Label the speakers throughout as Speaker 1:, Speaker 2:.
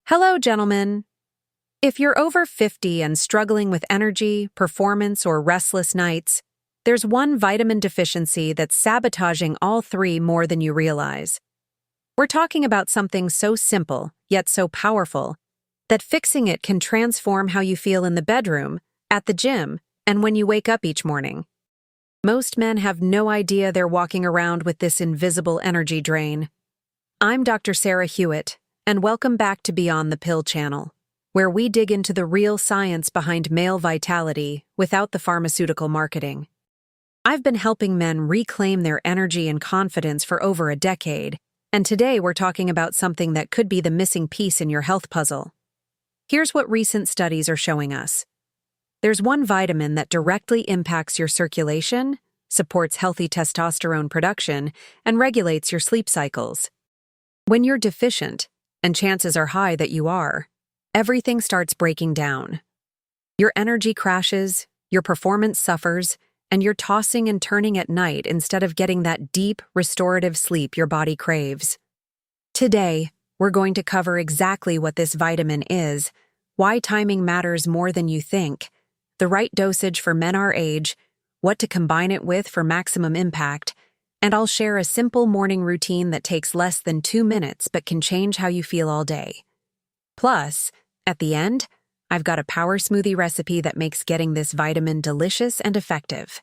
Speaker 1: Hello, gentlemen. If you're over 50 and struggling with energy, performance, or restless nights, there's one vitamin deficiency that's sabotaging all three more than you realize. We're talking about something so simple, yet so powerful, that fixing it can transform how you feel in the bedroom, at the gym, and when you wake up each morning. Most men have no idea they're walking around with this invisible energy drain. I'm Dr. Sarah Hewitt, and welcome back to Beyond the Pill channel, where we dig into the real science behind male vitality without the pharmaceutical marketing. I've been helping men reclaim their energy and confidence for over a decade, and today we're talking about something that could be the missing piece in your health puzzle. Here's what recent studies are showing us. There's one vitamin that directly impacts your circulation, supports healthy testosterone production, and regulates your sleep cycles. When you're deficient, and chances are high that you are, everything starts breaking down. Your energy crashes, your performance suffers, and you're tossing and turning at night instead of getting that deep, restorative sleep your body craves. Today, we're going to cover exactly what this vitamin is, why timing matters more than you think, the right dosage for men our age, what to combine it with for maximum impact, and I'll share a simple morning routine that takes less than 2 minutes but can change how you feel all day. Plus, at the end, I've got a power smoothie recipe that makes getting this vitamin delicious and effective.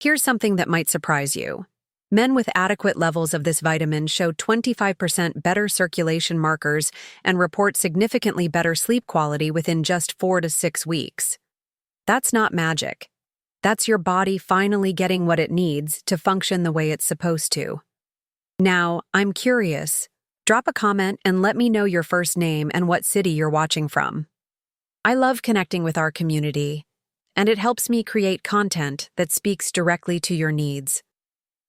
Speaker 1: Here's something that might surprise you. Men with adequate levels of this vitamin show 25% better circulation markers and report significantly better sleep quality within just 4 to 6 weeks. That's not magic. That's your body finally getting what it needs to function the way it's supposed to. Now, I'm curious. Drop a comment and let me know your first name and what city you're watching from. I love connecting with our community, and it helps me create content that speaks directly to your needs.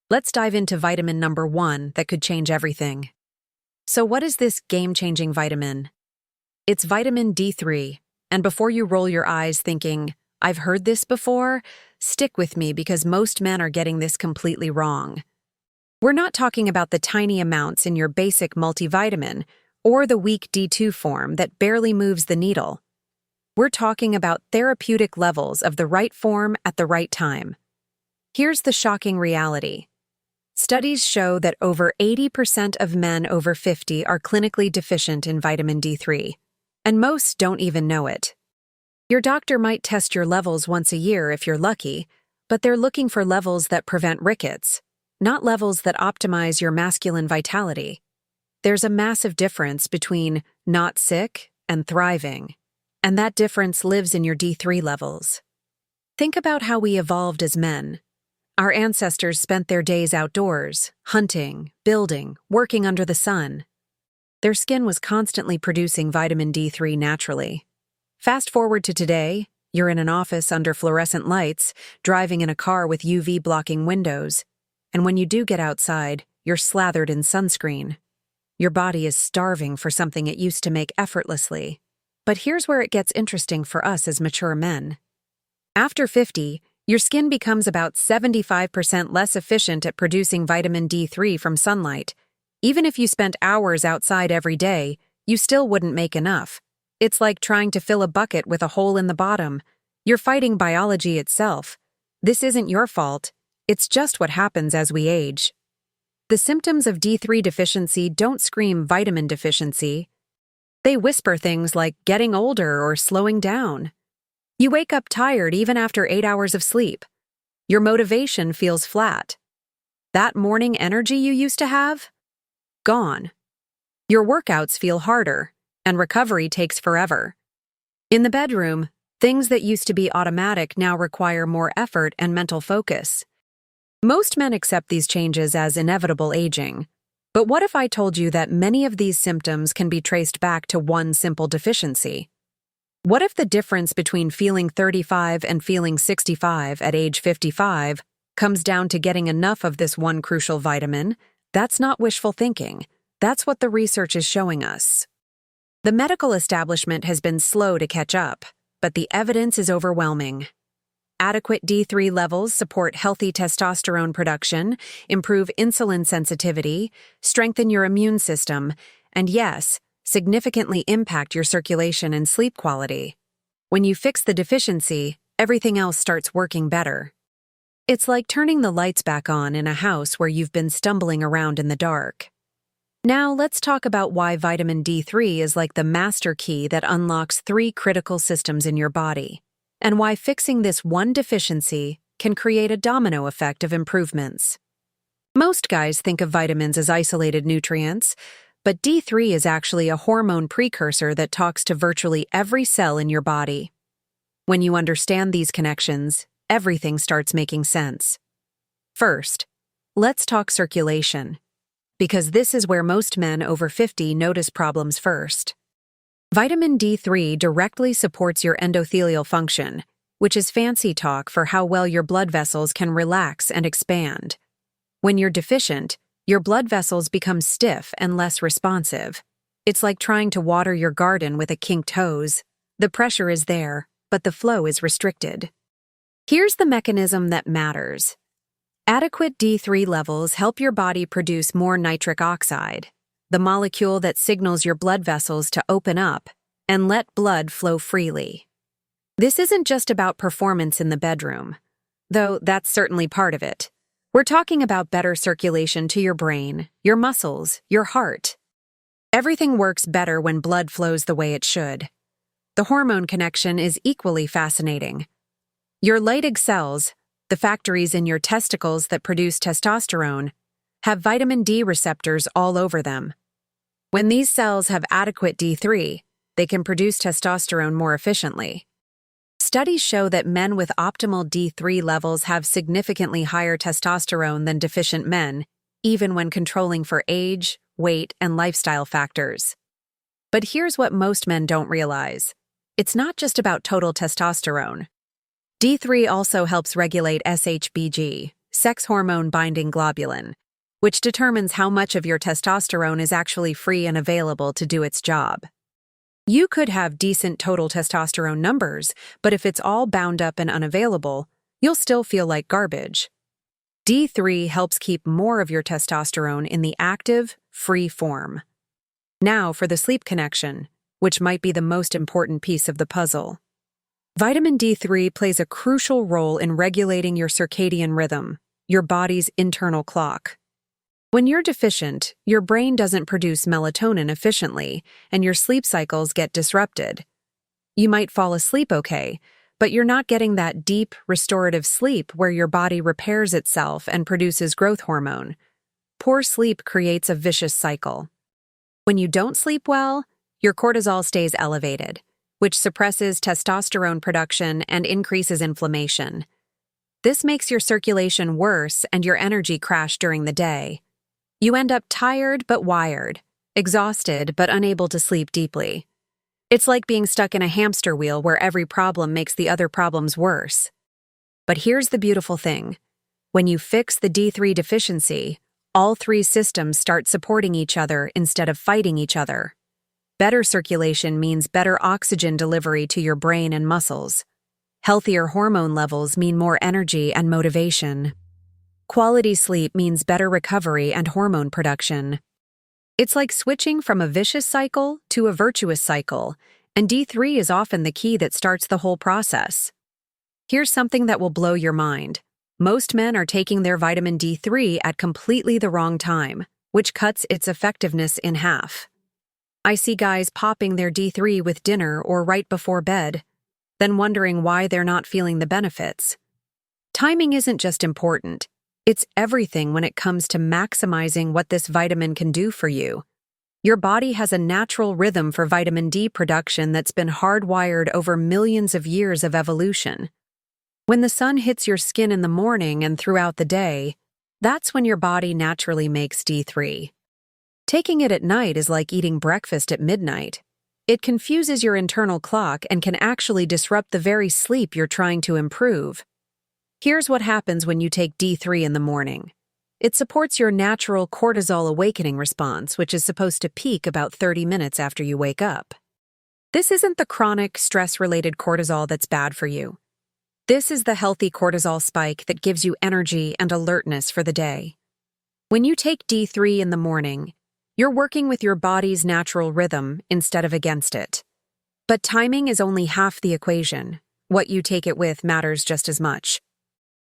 Speaker 1: Let's dive into vitamin number 1 that could change everything. So what is this game-changing vitamin? It's vitamin D3, and before you roll your eyes thinking, I've heard this before, stick with me because most men are getting this completely wrong. We're not talking about the tiny amounts in your basic multivitamin or the weak D2 form that barely moves the needle. We're talking about therapeutic levels of the right form at the right time. Here's the shocking reality. Studies show that over 80% of men over 50 are clinically deficient in vitamin D3, and most don't even know it. Your doctor might test your levels once a year if you're lucky, but they're looking for levels that prevent rickets, not levels that optimize your masculine vitality. There's a massive difference between not sick and thriving, and that difference lives in your D3 levels. Think about how we evolved as men. Our ancestors spent their days outdoors, hunting, building, working under the sun. Their skin was constantly producing vitamin D3 naturally. Fast forward to today, you're in an office under fluorescent lights, driving in a car with UV-blocking windows, and when you do get outside, you're slathered in sunscreen. Your body is starving for something it used to make effortlessly. But here's where it gets interesting for us as mature men. After 50, your skin becomes about 75% less efficient at producing vitamin D3 from sunlight. Even if you spent hours outside every day, you still wouldn't make enough. It's like trying to fill a bucket with a hole in the bottom. You're fighting biology itself. This isn't your fault. It's just what happens as we age. The symptoms of D3 deficiency don't scream vitamin deficiency. They whisper things like getting older or slowing down. You wake up tired even after 8 hours of sleep. Your motivation feels flat. That morning energy you used to have? Gone. Your workouts feel harder, and recovery takes forever. In the bedroom, things that used to be automatic now require more effort and mental focus. Most men accept these changes as inevitable aging. But what if I told you that many of these symptoms can be traced back to one simple deficiency? What if the difference between feeling 35 and feeling 65 at age 55 comes down to getting enough of this one crucial vitamin? That's not wishful thinking. That's what the research is showing us. The medical establishment has been slow to catch up, but the evidence is overwhelming. Adequate D3 levels support healthy testosterone production, improve insulin sensitivity, strengthen your immune system, and yes, significantly impact your circulation and sleep quality. When you fix the deficiency, everything else starts working better. It's like turning the lights back on in a house where you've been stumbling around in the dark. Now let's talk about why vitamin D3 is like the master key that unlocks 3 critical systems in your body, and why fixing this one deficiency can create a domino effect of improvements. Most guys think of vitamins as isolated nutrients, but D3 is actually a hormone precursor that talks to virtually every cell in your body. When you understand these connections, everything starts making sense. First, let's talk circulation, because this is where most men over 50 notice problems first. Vitamin D3 directly supports your endothelial function, which is fancy talk for how well your blood vessels can relax and expand. When you're deficient, your blood vessels become stiff and less responsive. It's like trying to water your garden with a kinked hose. The pressure is there, but the flow is restricted. Here's the mechanism that matters. Adequate D3 levels help your body produce more nitric oxide, the molecule that signals your blood vessels to open up and let blood flow freely. This isn't just about performance in the bedroom, though that's certainly part of it. We're talking about better circulation to your brain, your muscles, your heart. Everything works better when blood flows the way it should. The hormone connection is equally fascinating. Your Leydig cells, the factories in your testicles that produce testosterone, have vitamin D receptors all over them. When these cells have adequate D3, they can produce testosterone more efficiently. Studies show that men with optimal D3 levels have significantly higher testosterone than deficient men, even when controlling for age, weight, and lifestyle factors. But here's what most men don't realize. It's not just about total testosterone. D3 also helps regulate SHBG, sex hormone-binding globulin, which determines how much of your testosterone is actually free and available to do its job. You could have decent total testosterone numbers, but if it's all bound up and unavailable, you'll still feel like garbage. D3 helps keep more of your testosterone in the active, free form. Now for the sleep connection, which might be the most important piece of the puzzle. Vitamin D3 plays a crucial role in regulating your circadian rhythm, your body's internal clock. When you're deficient, your brain doesn't produce melatonin efficiently, and your sleep cycles get disrupted. You might fall asleep okay, but you're not getting that deep, restorative sleep where your body repairs itself and produces growth hormone. Poor sleep creates a vicious cycle. When you don't sleep well, your cortisol stays elevated, which suppresses testosterone production and increases inflammation. This makes your circulation worse and your energy crash during the day. You end up tired but wired, exhausted but unable to sleep deeply. It's like being stuck in a hamster wheel where every problem makes the other problems worse. But here's the beautiful thing. When you fix the D3 deficiency, all 3 systems start supporting each other instead of fighting each other. Better circulation means better oxygen delivery to your brain and muscles. Healthier hormone levels mean more energy and motivation. Quality sleep means better recovery and hormone production. It's like switching from a vicious cycle to a virtuous cycle, and D3 is often the key that starts the whole process. Here's something that will blow your mind. Most men are taking their vitamin D3 at completely the wrong time, which cuts its effectiveness in half. I see guys popping their D3 with dinner or right before bed, then wondering why they're not feeling the benefits. Timing isn't just important. It's everything when it comes to maximizing what this vitamin can do for you. Your body has a natural rhythm for vitamin D production that's been hardwired over millions of years of evolution. When the sun hits your skin in the morning and throughout the day, that's when your body naturally makes D3. Taking it at night is like eating breakfast at midnight. It confuses your internal clock and can actually disrupt the very sleep you're trying to improve. Here's what happens when you take D3 in the morning. It supports your natural cortisol awakening response, which is supposed to peak about 30 minutes after you wake up. This isn't the chronic, stress-related cortisol that's bad for you. This is the healthy cortisol spike that gives you energy and alertness for the day. When you take D3 in the morning, You're working with your body's natural rhythm instead of against it. But timing is only half the equation. What you take it with matters just as much.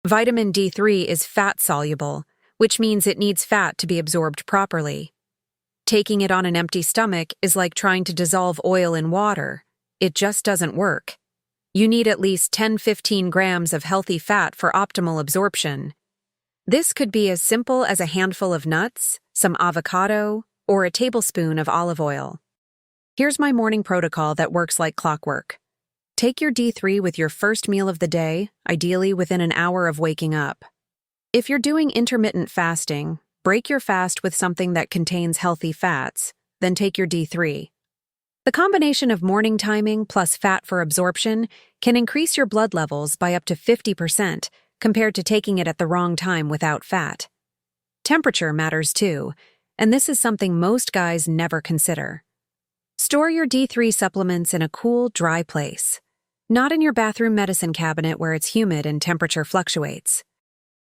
Speaker 1: Vitamin D3 is fat-soluble, which means it needs fat to be absorbed properly. Taking it on an empty stomach is like trying to dissolve oil in water. It just doesn't work. You need at least 10–15 grams of healthy fat for optimal absorption. This could be as simple as a handful of nuts, some avocado, or a tablespoon of olive oil. Here's my morning protocol that works like clockwork. Take your D3 with your first meal of the day, ideally within an hour of waking up. If you're doing intermittent fasting, break your fast with something that contains healthy fats, then take your D3. The combination of morning timing plus fat for absorption can increase your blood levels by up to 50% compared to taking it at the wrong time without fat. Temperature matters too, and this is something most guys never consider. Store your D3 supplements in a cool, dry place. Not in your bathroom medicine cabinet where it's humid and temperature fluctuates.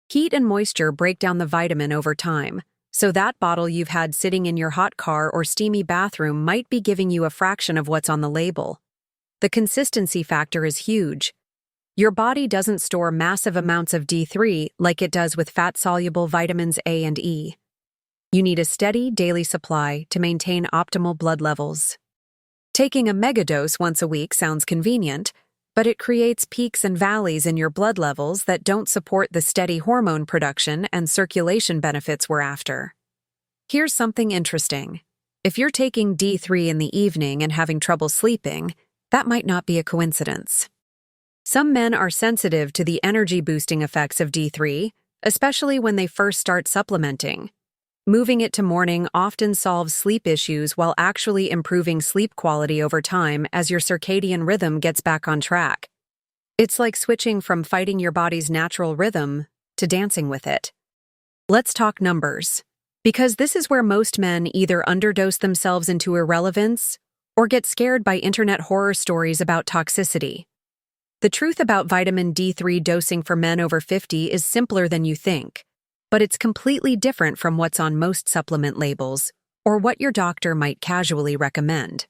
Speaker 1: Heat and moisture break down the vitamin over time, so that bottle you've had sitting in your hot car or steamy bathroom might be giving you a fraction of what's on the label. The consistency factor is huge. Your body doesn't store massive amounts of D3 like it does with fat-soluble vitamins A and E. You need a steady daily supply to maintain optimal blood levels. Taking a megadose once a week sounds convenient, but it creates peaks and valleys in your blood levels that don't support the steady hormone production and circulation benefits we're after. Here's something interesting. If you're taking D3 in the evening and having trouble sleeping, that might not be a coincidence. Some men are sensitive to the energy-boosting effects of D3, especially when they first start supplementing. Moving it to morning often solves sleep issues while actually improving sleep quality over time as your circadian rhythm gets back on track. It's like switching from fighting your body's natural rhythm to dancing with it. Let's talk numbers, because this is where most men either underdose themselves into irrelevance or get scared by internet horror stories about toxicity. The truth about vitamin D3 dosing for men over 50 is simpler than you think. But it's completely different from what's on most supplement labels or what your doctor might casually recommend.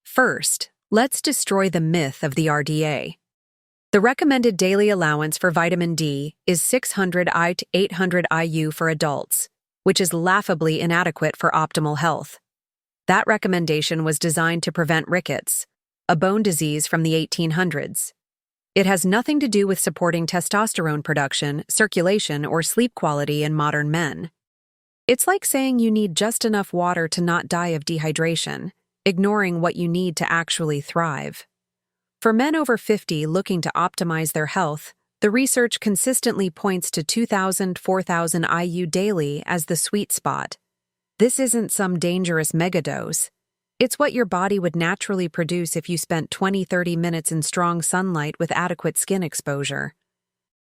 Speaker 1: First, let's destroy the myth of the RDA. The recommended daily allowance for vitamin D is 600 I to 800 IU for adults, which is laughably inadequate for optimal health. That recommendation was designed to prevent rickets, a bone disease from the 1800s. It has nothing to do with supporting testosterone production, circulation, or sleep quality in modern men. It's like saying you need just enough water to not die of dehydration, ignoring what you need to actually thrive. For men over 50 looking to optimize their health, the research consistently points to 2,000–4,000 IU daily as the sweet spot. This isn't some dangerous megadose. It's what your body would naturally produce if you spent 20–30 minutes in strong sunlight with adequate skin exposure.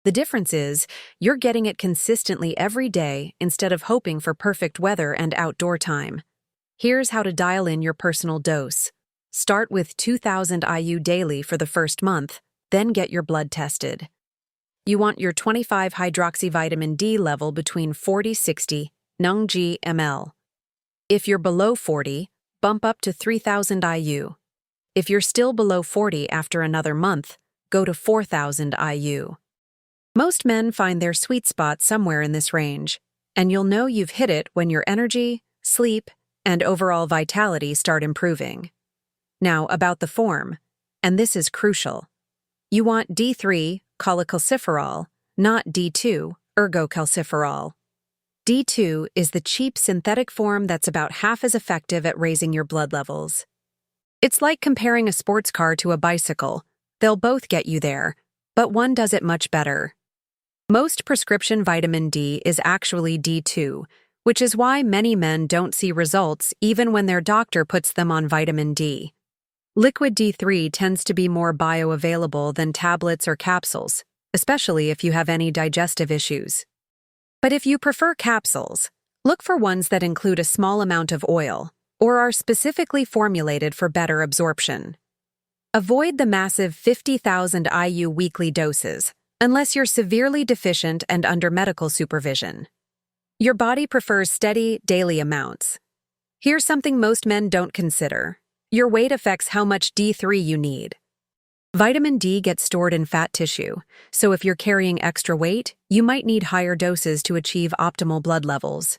Speaker 1: The difference is, you're getting it consistently every day instead of hoping for perfect weather and outdoor time. Here's how to dial in your personal dose. Start with 2,000 IU daily for the first month, then get your blood tested. You want your 25-hydroxyvitamin D level between 40–60 ng/ml. If you're below 40, bump up to 3,000 IU. If you're still below 40 after another month, go to 4,000 IU. Most men find their sweet spot somewhere in this range, and you'll know you've hit it when your energy, sleep, and overall vitality start improving. Now, about the form, and this is crucial. You want D3, cholecalciferol, not D2, ergocalciferol. D2 is the cheap synthetic form that's about half as effective at raising your blood levels. It's like comparing a sports car to a bicycle. They'll both get you there, but one does it much better. Most prescription vitamin D is actually D2, which is why many men don't see results even when their doctor puts them on vitamin D. Liquid D3 tends to be more bioavailable than tablets or capsules, especially if you have any digestive issues. But if you prefer capsules, look for ones that include a small amount of oil or are specifically formulated for better absorption. Avoid the massive 50,000 IU weekly doses unless you're severely deficient and under medical supervision. Your body prefers steady, daily amounts. Here's something most men don't consider. Your weight affects how much D3 you need. Vitamin D gets stored in fat tissue, so if you're carrying extra weight, you might need higher doses to achieve optimal blood levels.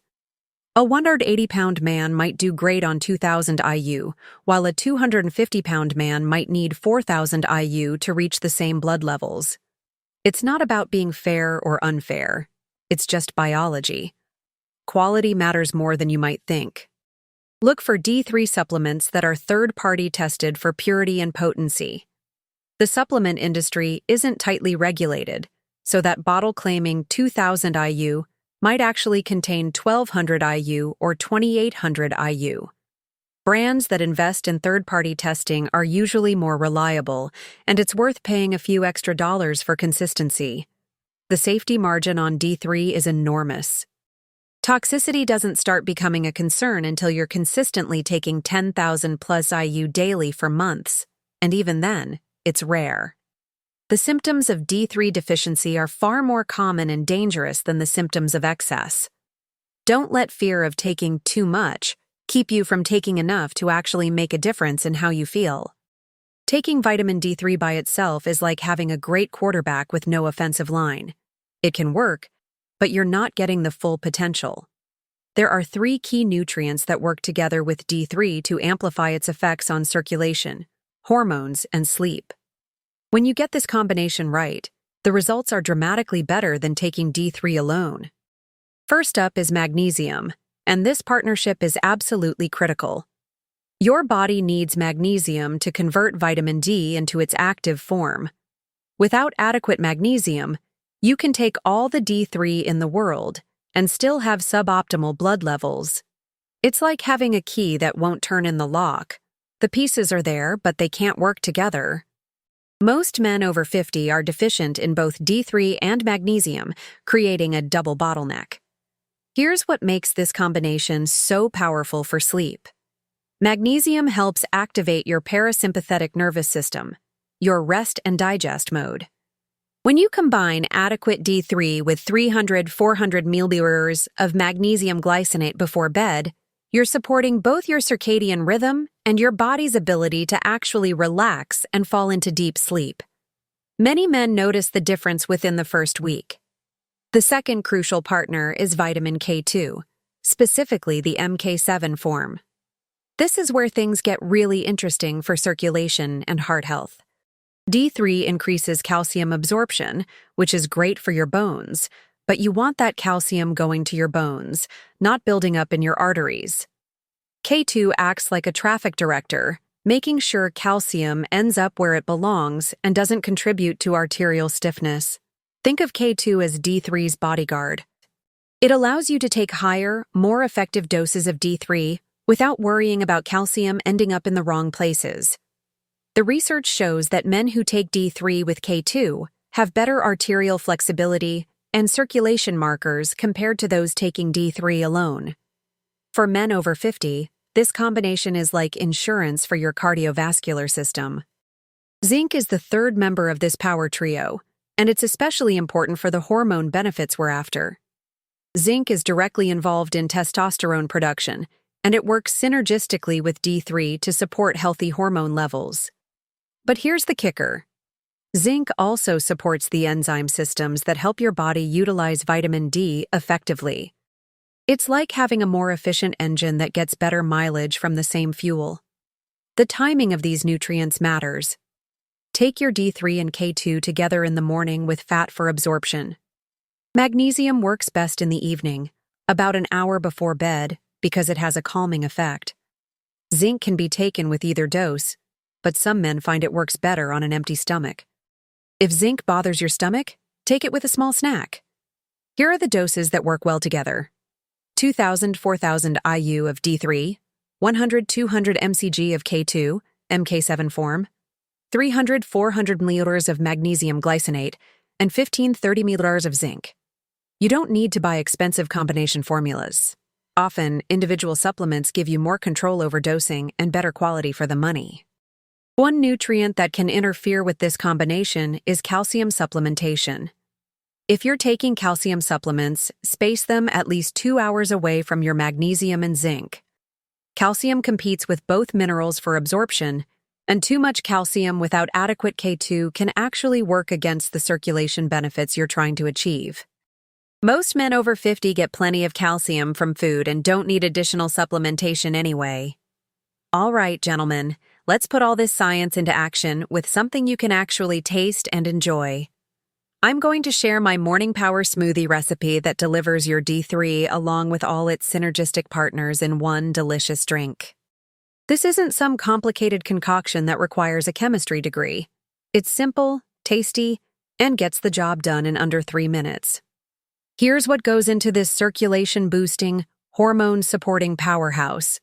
Speaker 1: A 180-pound man might do great on 2,000 IU, while a 250-pound man might need 4,000 IU to reach the same blood levels. It's not about being fair or unfair. It's just biology. Quality matters more than you might think. Look for D3 supplements that are third-party tested for purity and potency. The supplement industry isn't tightly regulated, so that bottle claiming 2,000 IU might actually contain 1,200 IU or 2,800 IU. Brands that invest in third-party testing are usually more reliable, and it's worth paying a few extra dollars for consistency. The safety margin on D3 is enormous. Toxicity doesn't start becoming a concern until you're consistently taking 10,000 plus IU daily for months, and even then, it's rare. The symptoms of D3 deficiency are far more common and dangerous than the symptoms of excess. Don't let fear of taking too much keep you from taking enough to actually make a difference in how you feel. Taking vitamin D3 by itself is like having a great quarterback with no offensive line. It can work, but you're not getting the full potential. There are 3 key nutrients that work together with D3 to amplify its effects on circulation, hormones, and sleep. When you get this combination right, the results are dramatically better than taking D3 alone. First up is magnesium, and this partnership is absolutely critical. Your body needs magnesium to convert vitamin D into its active form. Without adequate magnesium, you can take all the D3 in the world and still have suboptimal blood levels. It's like having a key that won't turn in the lock. The pieces are there, but they can't work together. Most men over 50 are deficient in both D3 and magnesium, creating a double bottleneck. Here's what makes this combination so powerful for sleep. Magnesium helps activate your parasympathetic nervous system, your rest and digest mode. When you combine adequate D3 with 300-400 milliliters of magnesium glycinate before bed, you're supporting both your circadian rhythm and your body's ability to actually relax and fall into deep sleep. Many men notice the difference within the first week. The second crucial partner is vitamin K2, specifically the MK7 form. This is where things get really interesting for circulation and heart health. D3 increases calcium absorption, which is great for your bones, but you want that calcium going to your bones, not building up in your arteries. K2 acts like a traffic director, making sure calcium ends up where it belongs and doesn't contribute to arterial stiffness. Think of K2 as D3's bodyguard. It allows you to take higher, more effective doses of D3 without worrying about calcium ending up in the wrong places. The research shows that men who take D3 with K2 have better arterial flexibility and circulation markers compared to those taking D3 alone. For men over 50, this combination is like insurance for your cardiovascular system. Zinc is the third member of this power trio, and it's especially important for the hormone benefits we're after. Zinc is directly involved in testosterone production, and it works synergistically with D3 to support healthy hormone levels. But here's the kicker. Zinc also supports the enzyme systems that help your body utilize vitamin D effectively. It's like having a more efficient engine that gets better mileage from the same fuel. The timing of these nutrients matters. Take your D3 and K2 together in the morning with fat for absorption. Magnesium works best in the evening, about an hour before bed, because it has a calming effect. Zinc can be taken with either dose, but some men find it works better on an empty stomach. If zinc bothers your stomach, take it with a small snack. Here are the doses that work well together. 2,000-4,000 IU of D3, 100-200 mcg of K2, MK7 form, 300-400 milliliters of magnesium glycinate, and 15-30 milliliters of zinc. You don't need to buy expensive combination formulas. Often, individual supplements give you more control over dosing and better quality for the money. One nutrient that can interfere with this combination is calcium supplementation. If you're taking calcium supplements, space them at least 2 hours away from your magnesium and zinc. Calcium competes with both minerals for absorption, and too much calcium without adequate K2 can actually work against the circulation benefits you're trying to achieve. Most men over 50 get plenty of calcium from food and don't need additional supplementation anyway. All right, gentlemen, let's put all this science into action with something you can actually taste and enjoy. I'm going to share my morning power smoothie recipe that delivers your D3 along with all its synergistic partners in one delicious drink. This isn't some complicated concoction that requires a chemistry degree. It's simple, tasty, and gets the job done in under 3 minutes. Here's what goes into this circulation-boosting, hormone-supporting powerhouse.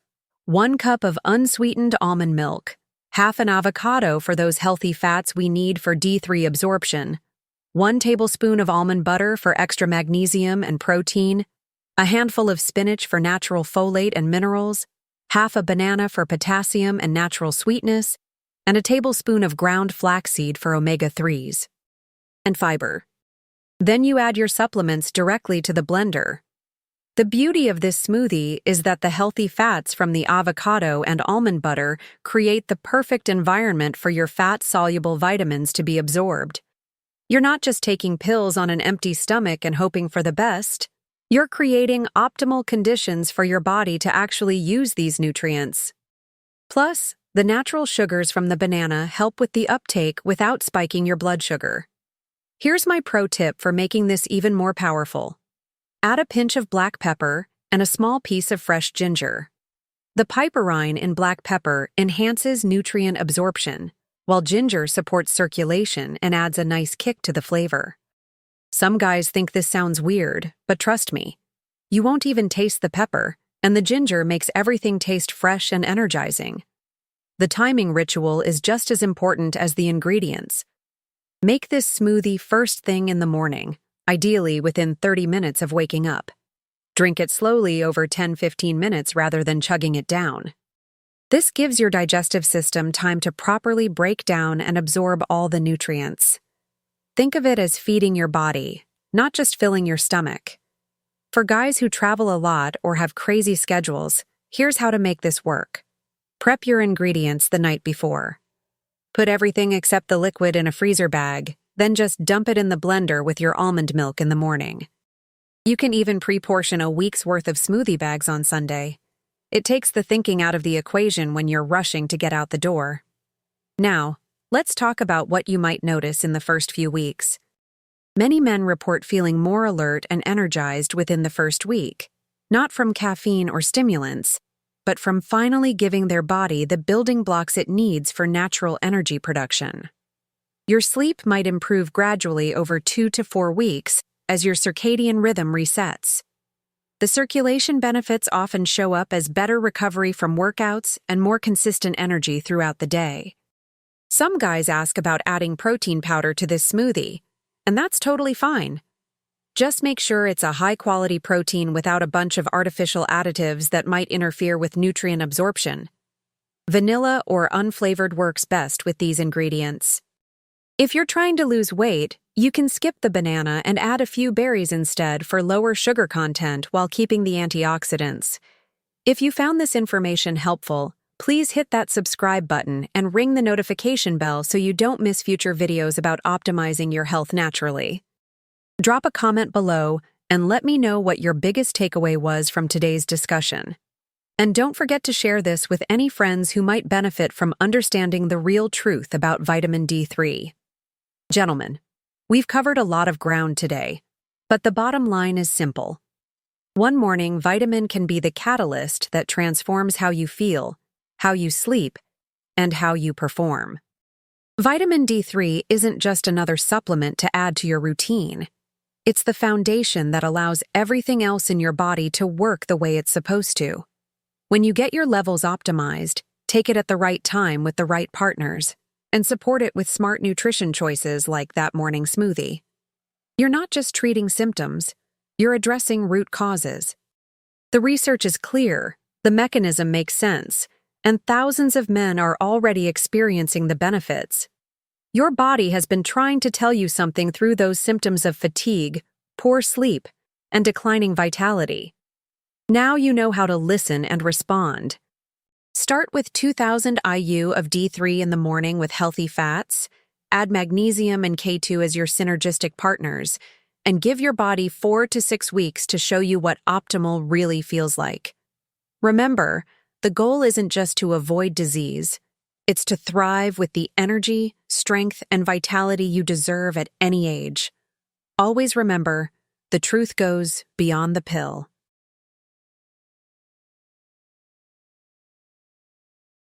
Speaker 1: 1 cup of unsweetened almond milk, half an avocado for those healthy fats we need for D3 absorption, 1 tablespoon of almond butter for extra magnesium and protein, a handful of spinach for natural folate and minerals, half a banana for potassium and natural sweetness, and a tablespoon of ground flaxseed for omega-3s and fiber. Then you add your supplements directly to the blender. The beauty of this smoothie is that the healthy fats from the avocado and almond butter create the perfect environment for your fat-soluble vitamins to be absorbed. You're not just taking pills on an empty stomach and hoping for the best. You're creating optimal conditions for your body to actually use these nutrients. Plus, the natural sugars from the banana help with the uptake without spiking your blood sugar. Here's my pro tip for making this even more powerful. Add a pinch of black pepper and a small piece of fresh ginger. The piperine in black pepper enhances nutrient absorption, while ginger supports circulation and adds a nice kick to the flavor. Some guys think this sounds weird, but trust me, you won't even taste the pepper, and the ginger makes everything taste fresh and energizing. The timing ritual is just as important as the ingredients. Make this smoothie first thing in the morning, ideally within 30 minutes of waking up. Drink it slowly over 10-15 minutes rather than chugging it down. This gives your digestive system time to properly break down and absorb all the nutrients. Think of it as feeding your body, not just filling your stomach. For guys who travel a lot or have crazy schedules, here's how to make this work. Prep your ingredients the night before. Put everything except the liquid in a freezer bag, then just dump it in the blender with your almond milk in the morning. You can even pre-portion a week's worth of smoothie bags on Sunday. It takes the thinking out of the equation when you're rushing to get out the door. Now, let's talk about what you might notice in the first few weeks. Many men report feeling more alert and energized within the first week, not from caffeine or stimulants, but from finally giving their body the building blocks it needs for natural energy production. Your sleep might improve gradually over 2 to 4 weeks as your circadian rhythm resets. The circulation benefits often show up as better recovery from workouts and more consistent energy throughout the day. Some guys ask about adding protein powder to this smoothie, and that's totally fine. Just make sure it's a high-quality protein without a bunch of artificial additives that might interfere with nutrient absorption. Vanilla or unflavored works best with these ingredients. If you're trying to lose weight, you can skip the banana and add a few berries instead for lower sugar content while keeping the antioxidants. If you found this information helpful, please hit that subscribe button and ring the notification bell so you don't miss future videos about optimizing your health naturally. Drop a comment below and let me know what your biggest takeaway was from today's discussion. And don't forget to share this with any friends who might benefit from understanding the real truth about vitamin D3. Gentlemen, we've covered a lot of ground today, but the bottom line is simple. One morning, vitamin can be the catalyst that transforms how you feel, how you sleep, and how you perform. Vitamin D3 isn't just another supplement to add to your routine. It's the foundation that allows everything else in your body to work the way it's supposed to. When you get your levels optimized, take it at the right time with the right partners, and support it with smart nutrition choices like that morning smoothie. You're not just treating symptoms, you're addressing root causes. The research is clear, the mechanism makes sense, and thousands of men are already experiencing the benefits. Your body has been trying to tell you something through those symptoms of fatigue, poor sleep, and declining vitality. Now you know how to listen and respond. Start with 2000 IU of D3 in the morning with healthy fats, add magnesium and K2 as your synergistic partners, and give your body 4 to 6 weeks to show you what optimal really feels like. Remember, the goal isn't just to avoid disease, it's to thrive with the energy, strength, and vitality you deserve at any age. Always remember, the truth goes beyond the pill.